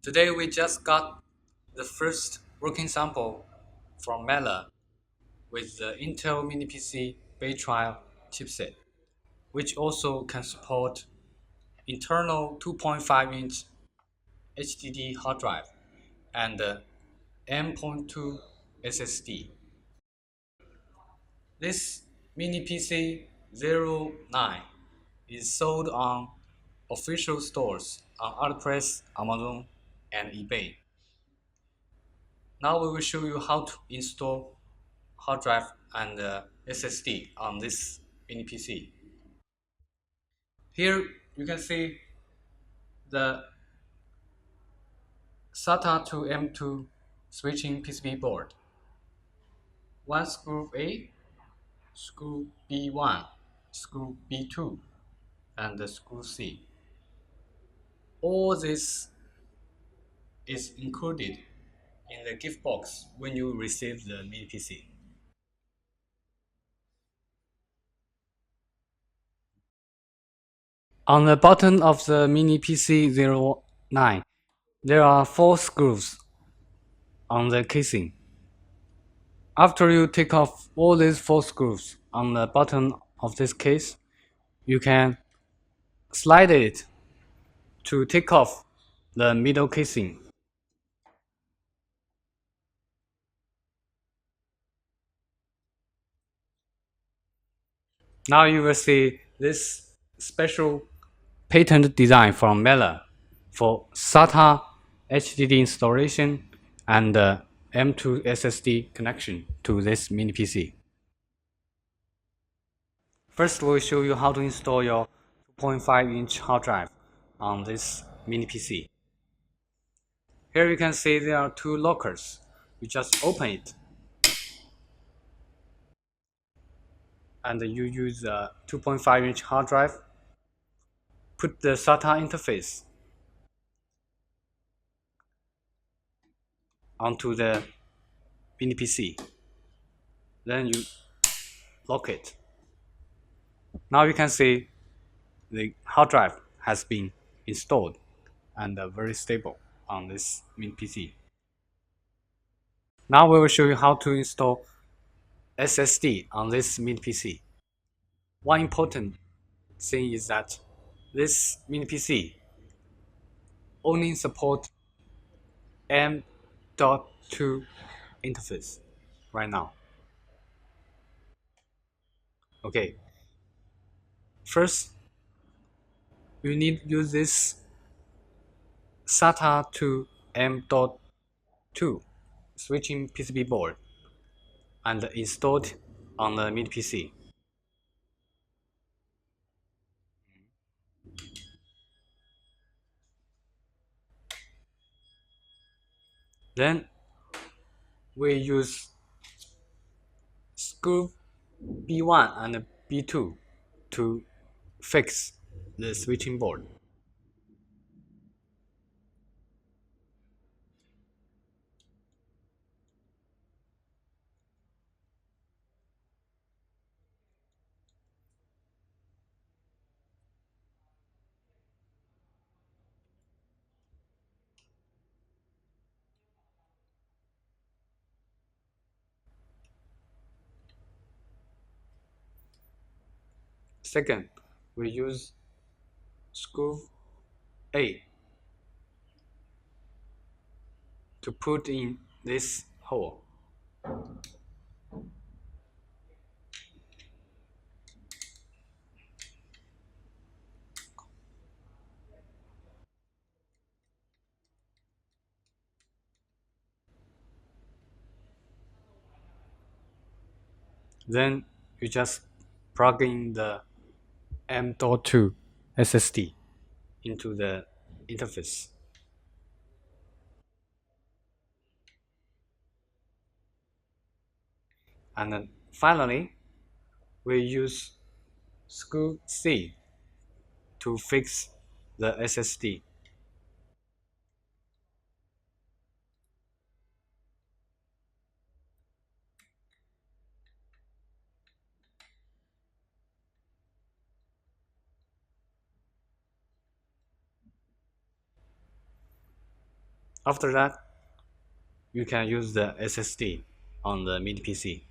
Today we just got the first working sample from MeLE with the Intel Mini PC Bay Trial chipset, which also can support internal 2.5-inch HDD hard drive and M.2 SSD. This Mini PC 09 is sold on official stores on AliExpress, Amazon, and eBay. Now we will show you how to install hard drive and SSD on this mini PC. Here you can see the SATA to M.2 switching PCB board. One screw A, screw B1, screw B2, and the screw C. All this is included in the gift box when you receive the mini PC. On the bottom of the mini PC09, there are 4 screws on the casing. After you take off all these 4 screws on the bottom of this case, you can slide it to take off the middle casing. Now you will see this special patent design from MeLE for SATA HDD installation and M.2 SSD connection to this mini PC. First, we'll show you how to install your 2.5-inch hard drive on this mini PC. Here you can see there are 2 lockers. You just open it and you use a 2.5-inch hard drive. Put the SATA interface onto the mini PC. Then you lock it. Now you can see the hard drive has been installed and very stable on this mini PC. Now we will show you how to install SSD on this mini PC. One important thing is that this mini PC only supports M.2 interface right now. Okay. First, you need to use this SATA to M.2 switching PCB board and install it on the mini PC. Then we use screw B1 and B2 to fix the switching board. Second, we use screw A to put in this hole. Then you just plug in the M.2 SSD into the interface. And then finally, we use screw C to fix the SSD. After that, you can use the SSD on the mini PC.